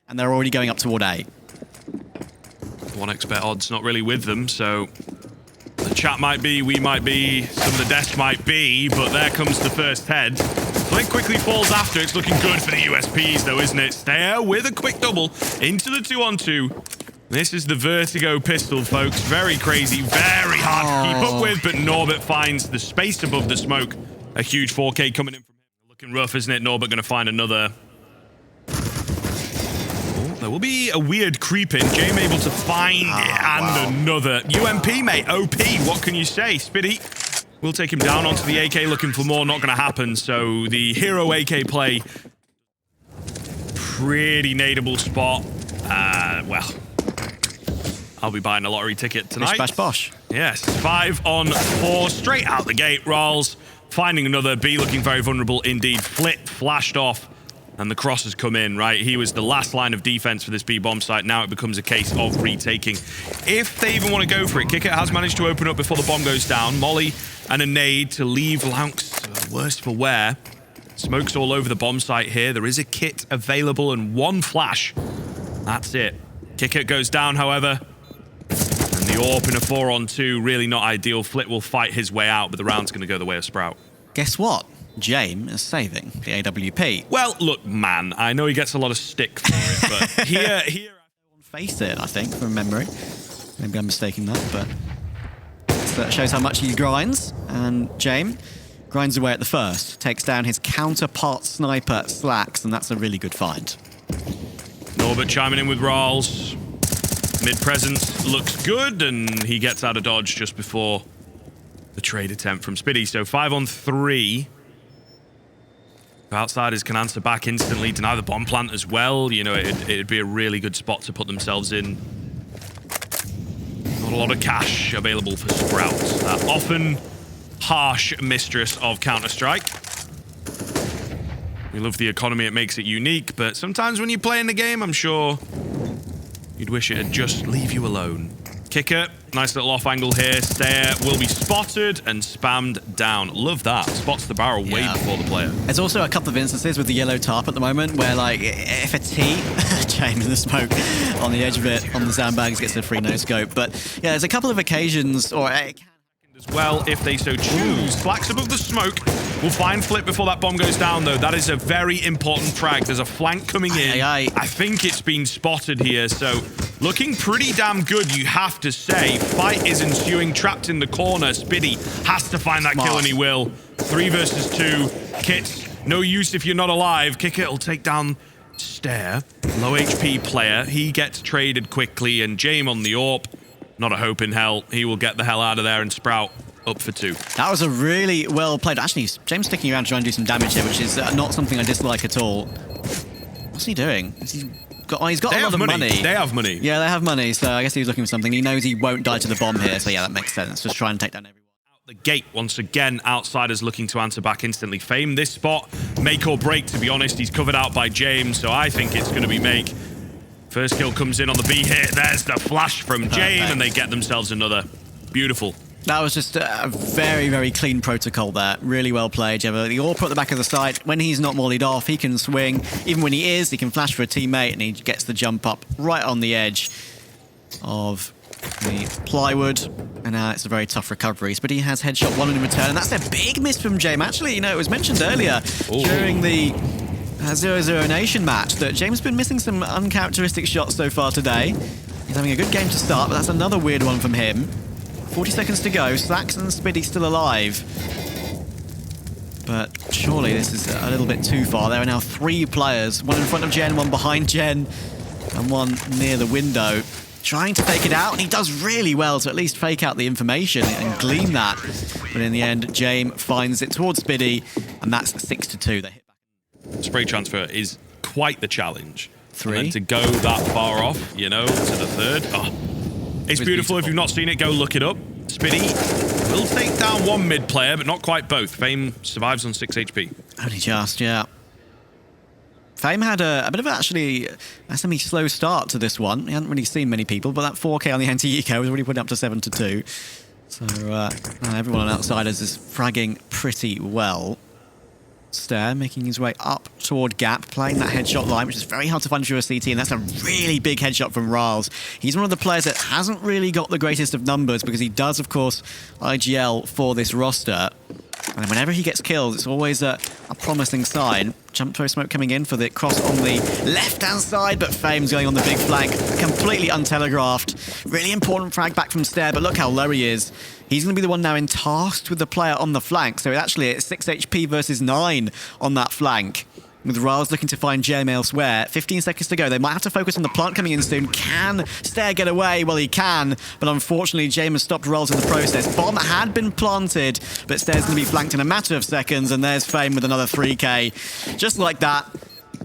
and they're already going up toward A. 1xbet odds not really with them, so the chat might be, we might be, some of the desk might be, but there comes the first head. Flint quickly falls after. It's looking good for the USPs though, isn't it? Stair with a quick double into the 2-on-2. This is the Vertigo pistol, folks. Very crazy, very hard to keep up with, but Norbert finds the space above the smoke. A huge 4K coming in from him. Looking rough, isn't it? Norbert going to find another. Oh, there will be a weird creep in. Jame able to find it, and another. UMP, mate. OP, what can you say? Spiddy will take him down onto the AK, looking for more. Not going to happen. So the hero AK play. Pretty nadeable spot. Well, I'll be buying a lottery ticket tonight. Bish bash bosh. Yes, 5-on-4 straight out the gate. Rolls finding another. B looking very vulnerable indeed. Flit flashed off, and the cross has come in, right? He was the last line of defense for this B bomb site. Now it becomes a case of retaking. If they even want to go for it, Kicker has managed to open up before the bomb goes down. Molly and a nade to leave Lounx worse for wear. Smoke's all over the bomb site here. There is a kit available and one flash. That's it. Kicker goes down, however. And the AWP in a 4-on-2, really not ideal. Flit will fight his way out, but the round's going to go the way of Sprout. Guess what? Jame is saving the AWP. Well, look, man, I know he gets a lot of stick for it, but here... Face it, I think, from memory. Maybe I'm mistaking that, but that shows how much he grinds. And Jame grinds away at the first, takes down his counterpart sniper, Slacks, and that's a really good find. Norbert chiming in with Rolls. Mid-presence looks good, and he gets out of dodge just before the trade attempt from Spiddy. So 5-on-3. Outsiders can answer back instantly, deny the bomb plant as well. You know, it'd be a really good spot to put themselves in. Not a lot of cash available for Sprout. That often harsh mistress of Counter-Strike. We love the economy, it makes it unique, but sometimes when you play in the game, I'm sure you'd wish it'd just leave you alone. Kicker, nice little off angle here. Stair will be spotted and spammed down. Love that. Spots the barrel way before the player. There's also a couple of instances with the yellow tarp at the moment where, like, if a T, Jame in the smoke on the edge of it, on the sandbags, gets a free no-scope. But, yeah, there's a couple of occasions, or as well, if they so choose. Flax above the smoke. We'll find Flip before that bomb goes down, though. That is a very important frag. There's a flank coming in. I think it's been spotted here, so looking pretty damn good, you have to say. Fight is ensuing, trapped in the corner. Spiddy has to find that kill, and he will. 3 versus 2. Kit, no use if you're not alive. Kicker will take down Stair. Low HP player. He gets traded quickly, and Jame on the AWP. Not a hope in hell. He will get the hell out of there, and Sprout up for 2. That was a really well played. Actually, James sticking around trying to do some damage here, which is not something I dislike at all. What's he doing? He's got a lot of money. They have money. Yeah, they have money, so I guess he's looking for something. He knows he won't die to the bomb here, so yeah, that makes sense. Just try and take down everyone. Out the gate, once again, Outsiders looking to answer back instantly. Fame, this spot, make or break, to be honest. He's covered out by James, so I think it's going to be make. First kill comes in on the B hit. There's the flash from Jame, and they get themselves another. Beautiful. That was just a very, very clean protocol there. Really well played, Gemma. The AWP at the back of the site. When he's not mollied off, he can swing. Even when he is, he can flash for a teammate, and he gets the jump up right on the edge of the plywood. And now it's a very tough recovery. But he has headshot 1 in return, and that's a big miss from Jame. Actually, you know, it was mentioned earlier during the 0-0 Nation match that James has been missing some uncharacteristic shots so far today. He's having a good game to start, but that's another weird one from him. 40 seconds to go. Slacks and Spiddy still alive. But surely this is a little bit too far. There are now 3 players. 1 in front of Jen, 1 behind Jen, and 1 near the window. Trying to fake it out, and he does really well to at least fake out the information and glean that. But in the end, Jame finds it towards Spiddy, and that's 6-2. They hit back. Spray transfer is quite the challenge. 3. And to go that far off, you know, to the 3rd. Oh, it's beautiful. If you've not seen it, go look it up. Spiddy will take down 1 mid player, but not quite both. Fame survives on 6 HP. Only just, yeah. Fame had a bit of actually a semi-slow start to this one. He hadn't really seen many people, but that 4K on the anti-eco was already put up to 7-2. So everyone on Outsiders is fragging pretty well. Stair making his way up toward Gap, playing that headshot line, which is very hard to find through a CT, and that's a really big headshot from Riles. He's one of the players that hasn't really got the greatest of numbers because he does, of course, IGL for this roster. And whenever he gets killed, it's always a promising sign. Jump throw smoke coming in for the cross on the left-hand side, but Fame's going on the big flank, completely untelegraphed. Really important frag back from Stair, but look how low he is. He's going to be the one now tasked with the player on the flank, so actually it's 6 HP versus 9 on that flank. With Riles looking to find Jem elsewhere. 15 seconds to go. They might have to focus on the plant coming in soon. Can Stair get away? Well, he can. But unfortunately, Jem has stopped Riles in the process. Bomb had been planted, but Stair's going to be flanked in a matter of seconds. And there's Fame with another 3K. Just like that,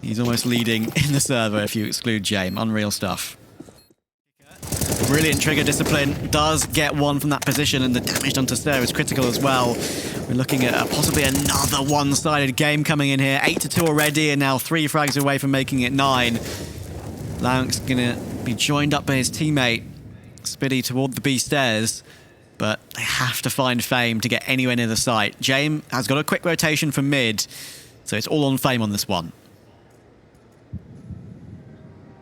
he's almost leading in the server if you exclude Jem. Unreal stuff. Brilliant trigger discipline. Does get one from that position, and the damage done to Stair is critical as well. We're looking at possibly another one-sided game coming in here. 8-2 already, and now 3 frags away from making it 9. Lank's gonna be joined up by his teammate, Spiddy, toward the B stairs, but they have to find Fame to get anywhere near the site. Jame has got a quick rotation from mid, so it's all on Fame on this one.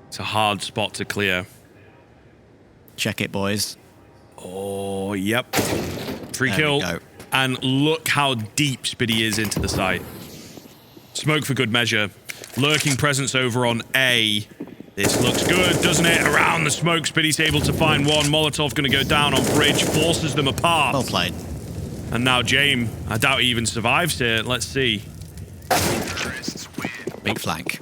It's a hard spot to clear. Check it, boys. Oh, yep. Free There kill. we go. And look how deep Spiddy is into the site. Smoke for good measure. Lurking presence over on A. This looks good, doesn't it? Around the smoke, Spiddy's able to find one. Molotov going to go down on bridge, forces them apart. Well played. And now Jame, I doubt he even survives here. Let's see. Big flank.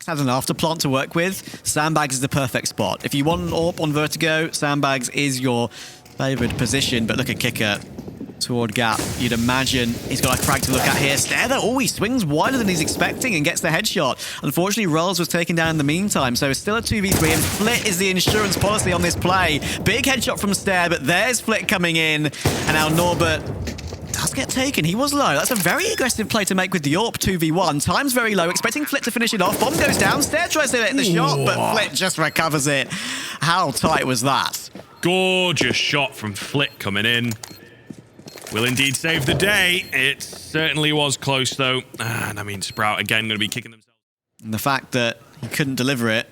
Has an after plant to work with. Sandbags is the perfect spot. If you want an AWP on Vertigo, Sandbags is your favoured position. But look at Kicker toward Gap. You'd imagine he's got a frag to look at here. Stair though, oh, he swings wider than he's expecting and gets the headshot. Unfortunately, Rolls was taken down in the meantime, so it's still a 2v3, and Flit is the insurance policy on this play. Big headshot from Stair, but there's Flit coming in, and now Norbert does get taken. He was low. That's a very aggressive play to make with the AWP 2v1. Time's very low, expecting Flit to finish it off. Bomb goes down. Stair tries to hit the shot, but Flit just recovers it. How tight was that? Gorgeous shot from Flit coming in. Will indeed save the day. It certainly was close, though. And I mean, Sprout, again, going to be kicking themselves. And the fact that he couldn't deliver it,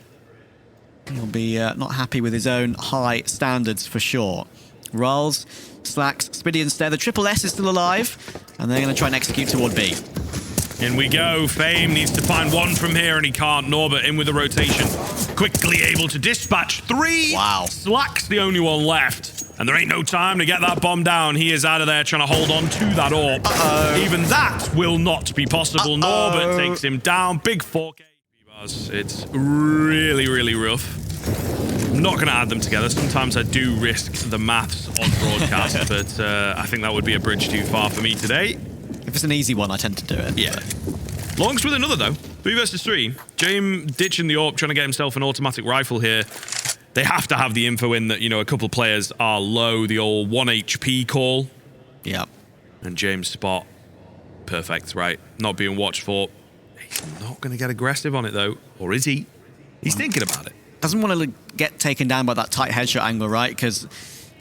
he'll be not happy with his own high standards for sure. Rolls, Slacks, Spiddy and Stair. The Triple S is still alive, and they're going to try and execute toward B. In we go. Fame needs to find one from here, and he can't. Norbert in with the rotation. Quickly able to dispatch 3. Wow. Slack's the only one left. And there ain't no time to get that bomb down. He is out of there trying to hold on to that AWP. Even that will not be possible. Norbert takes him down. Big 4K. It's really, really rough. I'm not going to add them together. Sometimes I do risk the maths on broadcast, but I think that would be a bridge too far for me today. If it's an easy one, I tend to do it. Yeah. Longs with another, though. 3 versus 3. Jame ditching the AWP, trying to get himself an automatic rifle here. They have to have the info in that, you know, a couple of players are low. The old 1 HP call. Yeah. And James' spot. Perfect, right? Not being watched for. He's not going to get aggressive on it, though. Or is he? He's thinking about it. Doesn't want to get taken down by that tight headshot angle, right? Because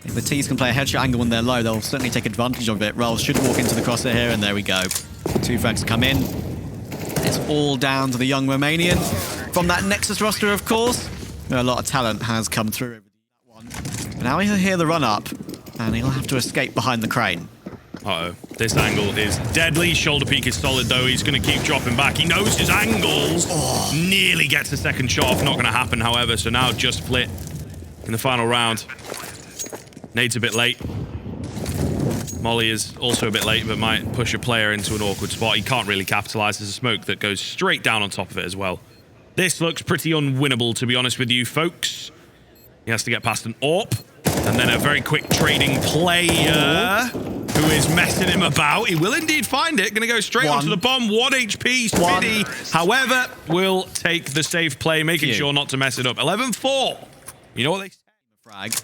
if the T's can play a headshot angle when they're low, they'll certainly take advantage of it. Rolls should walk into the crosshair here, and there we go. 2 frags come in. It's all down to the young Romanian. From that Nexus roster, of course, where a lot of talent has come through over that one. But now he'll hear the run-up, and he'll have to escape behind the crane. Uh-oh. This angle is deadly. Shoulder peak is solid, though. He's going to keep dropping back. He knows his angles. Nearly gets the second shot off. Not going to happen, however. So now just Flit in the final round. Nade's a bit late. Molly is also a bit late, but might push a player into an awkward spot. He can't really capitalize. There's a smoke that goes straight down on top of it as well. This looks pretty unwinnable, to be honest with you, folks. He has to get past an AWP. And then a very quick trading player who is messing him about. He will indeed find it. Going to go straight onto the bomb. 1 HP. Spiddy, however, will take the safe play, making sure not to mess it up. 11-4. You know what they say? Frag.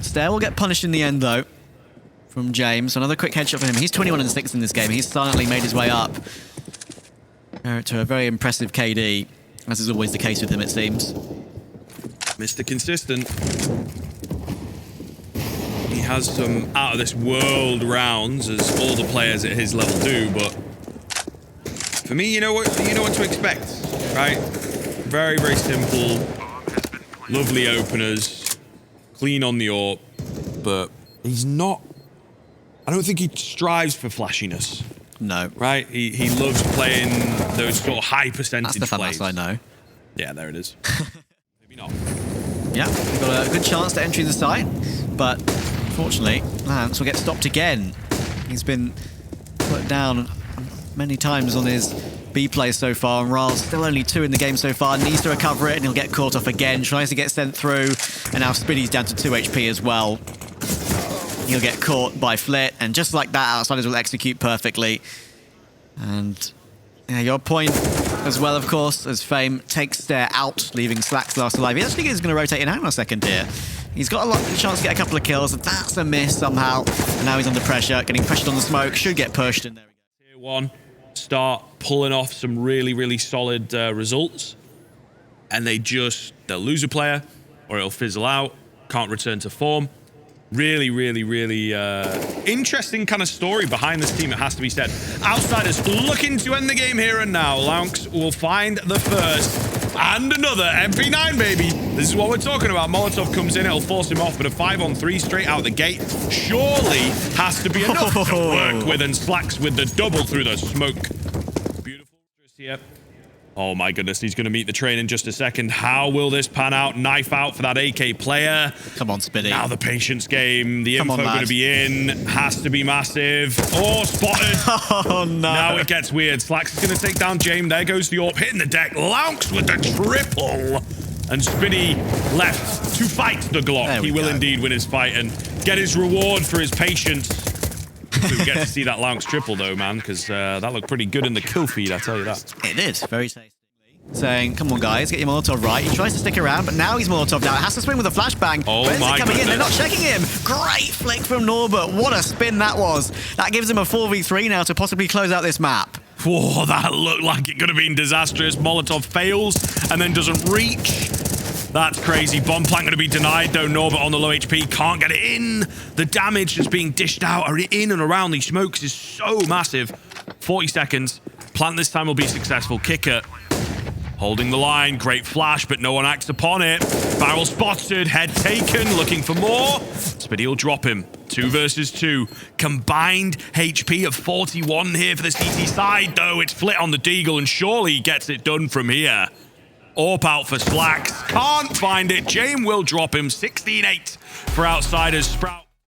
Stair will get punished in the end, though, from James. Another quick headshot for him. He's 21-6 in this game. He's silently made his way up to a very impressive KD, as is always the case with him, it seems. Mr. Consistent. He has some out-of-this-world rounds, as all the players at his level do, but For me, you know what to expect, right? Very, very simple. Lovely openers. Clean on the AWP. But he's not... I don't think he strives for flashiness. No. Right? He loves playing those sort of high percentage That's the plays. FAMAS I know. Yeah, there it is. Maybe not. Yeah, we've got a good chance to entry the site, but unfortunately, Lance will get stopped again. He's been put down many times on his B play so far, and Ral's still only 2 in the game so far, needs to recover it, and he'll get caught off again, tries to get sent through, and now Spiddy's down to 2 HP as well. He'll get caught by Flit, and just like that, Outsiders will execute perfectly. And yeah, your point as well, of course, as Fame takes Stare out, leaving Slacks last alive. He actually is going to rotate in out in a second here. He's got a chance to get a couple of kills. That's a miss somehow. And now he's under pressure, getting pressured on the smoke. Should get pushed, and there we go. Tier 1 start pulling off some really, really solid results. And they'll lose a player, or it'll fizzle out. Can't return to form. Really, really, really interesting kind of story behind this team, it has to be said. Outsiders looking to end the game here and now. Lounx will find the first and another MP9, baby. This is what we're talking about. Molotov comes in, it'll force him off, but a 5-on-3 straight out the gate surely has to be enough to work with, and Slacks with the double through the smoke. Beautiful here. Oh my goodness, he's going to meet the train in just a second. How will this pan out? Knife out for that AK player. Come on, Spiddy. Now the patience game. The info going to be in. Has to be massive. Oh, spotted. Oh, no. Now it gets weird. Slacks is going to take down James. There goes the AWP. Hitting the deck. Lounx with the triple. And Spiddy left to fight the Glock. He will indeed win his fight and get his reward for his patience. We get to see that Lounx triple, though, man, because that looked pretty good in the kill feed, I tell you that. It did. Very tasty. Saying, come on, guys, get your Molotov right. He tries to stick around, but now he's Molotov out. Has to swing with a flashbang. Oh, Where's my it coming goodness. in? They're not checking him. Great flick from Norbert. What a spin that was. That gives him a 4v3 now to possibly close out this map. Whoa, that looked like it could have been disastrous. Molotov fails and then doesn't reach. That's crazy. Bomb plant going to be denied, though. Norbert on the low HP can't get it in. The damage that's being dished out in and around these smokes is so massive. 40 seconds. Plant this time will be successful. Kicker holding the line. Great flash, but no one acts upon it. Barrel spotted. Head taken. Looking for more. Spiddy will drop him. 2 versus 2. Combined HP of 41 here for the CT side, though. It's Flit on the Deagle, and surely he gets it done from here. AWP out for Slacks. Can't find it. Jame will drop him. 16-8 for Outsiders. Sprout.